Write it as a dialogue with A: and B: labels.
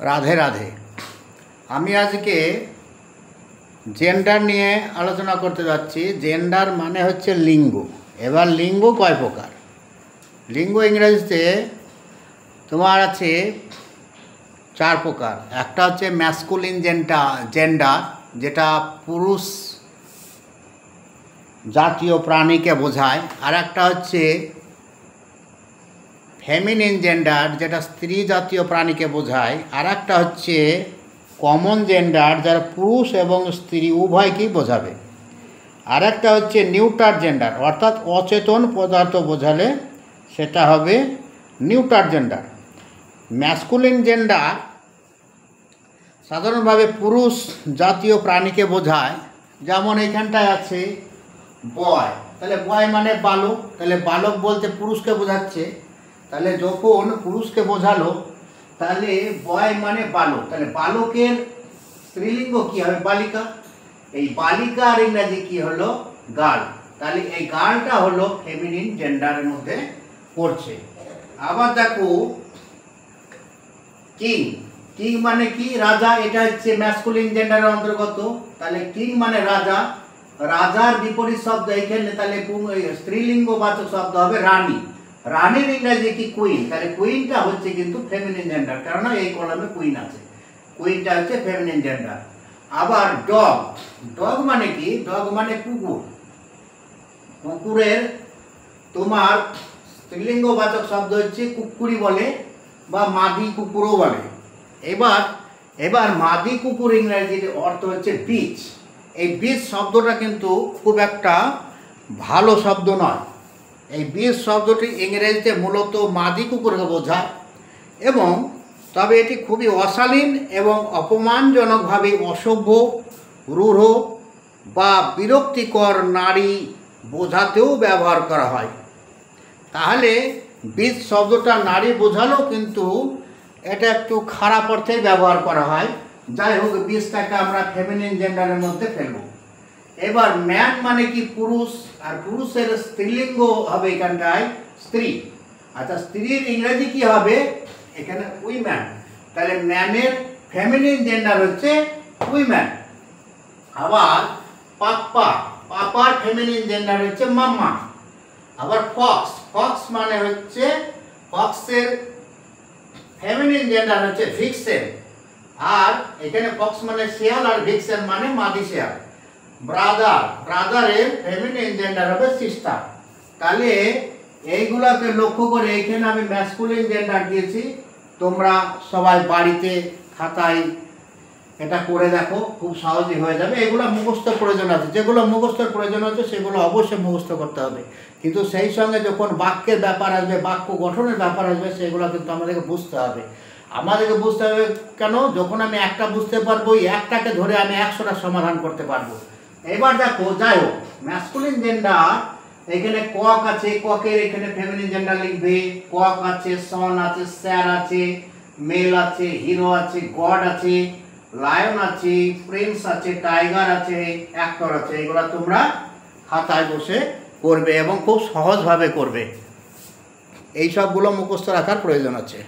A: রাধে রাধে। আমি আজকে জেন্ডার নিয়ে আলোচনা করতে যাচ্ছি। জেন্ডার মানে হচ্ছে লিঙ্গ। এবার লিঙ্গ কয় প্রকার? লিঙ্গ ইংরেজিতে তোমার আছে 4 প্রকার। একটা হচ্ছে ম্যাসকুলিন জেন্ডার, যেটা পুরুষ জাতীয় প্রাণীকে বোঝায়। আর একটা হচ্ছে ফেমিনিন জেন্ডার, যেটা স্ত্রী জাতীয় প্রাণীকে বোঝায়। আর একটা হচ্ছে কমন জেন্ডার, যারা পুরুষ এবং স্ত্রী উভয়কেই বোঝাবে। আর একটা হচ্ছে নিউটার জেন্ডার, অর্থাৎ অচেতন পদার্থ বোঝালে সেটা হবে নিউটার জেন্ডার। ম্যাসকুলিন জেন্ডার সাধারণভাবে পুরুষ জাতীয় প্রাণীকে বোঝায়। যেমন এইখানটায় আছে বয়, তাহলে বয় মানে বালক, তাহলে বালক বলতে পুরুষকে বোঝাচ্ছে। তাহলে যখন পুরুষকে বোঝালো তাহলে বয় মানে বালক, তাহলে বালকের স্ত্রীলিঙ্গ কি হবে? বালিকা। এই বালিকার ইংরাজি কি হলো? গার্ল। তাহলে এই গার্লটা হলো ফেমিনিন জেন্ডারের মধ্যে পড়ছে। আবার দেখো কিং। কিং মানে কি? রাজা। এটা হচ্ছে ম্যাসকুলিন জেন্ডারের অন্তর্গত। তাহলে কিং মানে রাজা। রাজার বিপরীত শব্দ এখানে, তাহলে স্ত্রীলিঙ্গ বাচক শব্দ হবে রানী। রানীর ইংরাজি কি? কুইন। তাহলে কুইনটা হচ্ছে কিন্তু ফেমিনিন জেন্ডার, কারণ এই কলামে কুইন আছে। কুইনটা হচ্ছে ফেমিনিন জেন্ডার। আবার ডগ। ডগ মানে কি? ডগ মানে কুকুর। কুকুরের তোমার স্ত্রীলিঙ্গ বাচক শব্দ হচ্ছে কুকুরি বলে, বা মাদি কুকুরও বলে। এবার মাদি কুকুর ইংরেজির অর্থ হচ্ছে বিচ। এই বিচ শব্দটা কিন্তু খুব একটা ভালো শব্দ নয়। এই বিচ শব্দটি ইংরেজিতে মূলত মাদি কুকুরকে বোঝায়, এবং তবে এটি খুবই অশালীন এবং অপমানজনকভাবে অসভ্য, রূঢ় বা বিরক্তিকর নারী বোঝাতেও ব্যবহার করা হয়। তাহলে বিচ শব্দটা নারী বোঝালেও কিন্তু এটা একটু খারাপ অর্থে ব্যবহার করা হয়। যাই হোক, বিচটাকে আমরা ফেমিনিন জেন্ডারের মধ্যে ফেলব। এবার ম্যান মানে কি? পুরুষ। আর পুরুষের স্ত্রীলিঙ্গ হবে এখানটায় স্ত্রী। আচ্ছা, স্ত্রীর ইংরেজি কি হবে? এখানে উইম্যান। তাহলে ম্যানের ফেমিনিন জেন্ডার হচ্ছে উইম্যান। আবার পাপ্পা, পাপার ফেমিনিন জেন্ডার হচ্ছে মাম্মা। আবার ফক্স, ফক্স মানে হচ্ছে, ফক্সের ফেমিনিন জেন্ডার হচ্ছে ভিক্সেন। আর এখানে ফক্স মানে শিয়াল, আর ভিক্সেন মানে মাদি শিয়াল। ব্রাদার, ব্রাদারের ফেমিনিন জেন্ডার হবে সিস্টার। তাহলে এইগুলাকে লক্ষ্য করে এখানে আমি ম্যাসকুলিন জেন্ডার দিয়েছি। তোমরা সবাই বাড়িতে খাতায় এটা করে দেখো, খুব সহজই হয়ে যাবে। এগুলো মুখস্থ প্রয়োজন আছে। যেগুলো মুখস্থর প্রয়োজন আছে সেগুলো অবশ্যই মুখস্থ করতে হবে, কিন্তু সেই সঙ্গে যখন বাক্যের ব্যাপার আসবে, বাক্য গঠনের ব্যাপার আসবে, সেগুলো কিন্তু আমাদেরকে বুঝতে হবে। আমাদেরকে বুঝতে হবে কেন? যখন আমি একটা বুঝতে পারবো, একটাকে ধরে আমি 100টা সমাধান করতে পারবো। এবার দেখো, যাই হোক, ম্যাসকুলিন জেন্ডার এখানে কক আছে, ককের এখানে ফেমিনিন জেন্ডার লিখবে। কক আছে, সন আছে, স্যার আছে, মেল আছে, হিরো আছে, গড আছে, লায়ন আছে, প্রিন্স আছে, টাইগার আছে, অ্যাক্টর আছে। এগুলো তোমরা খাতায় বসে করবে এবং খুব সহজভাবে করবে। এই সবগুলো মুখস্থ রাখার প্রয়োজন আছে।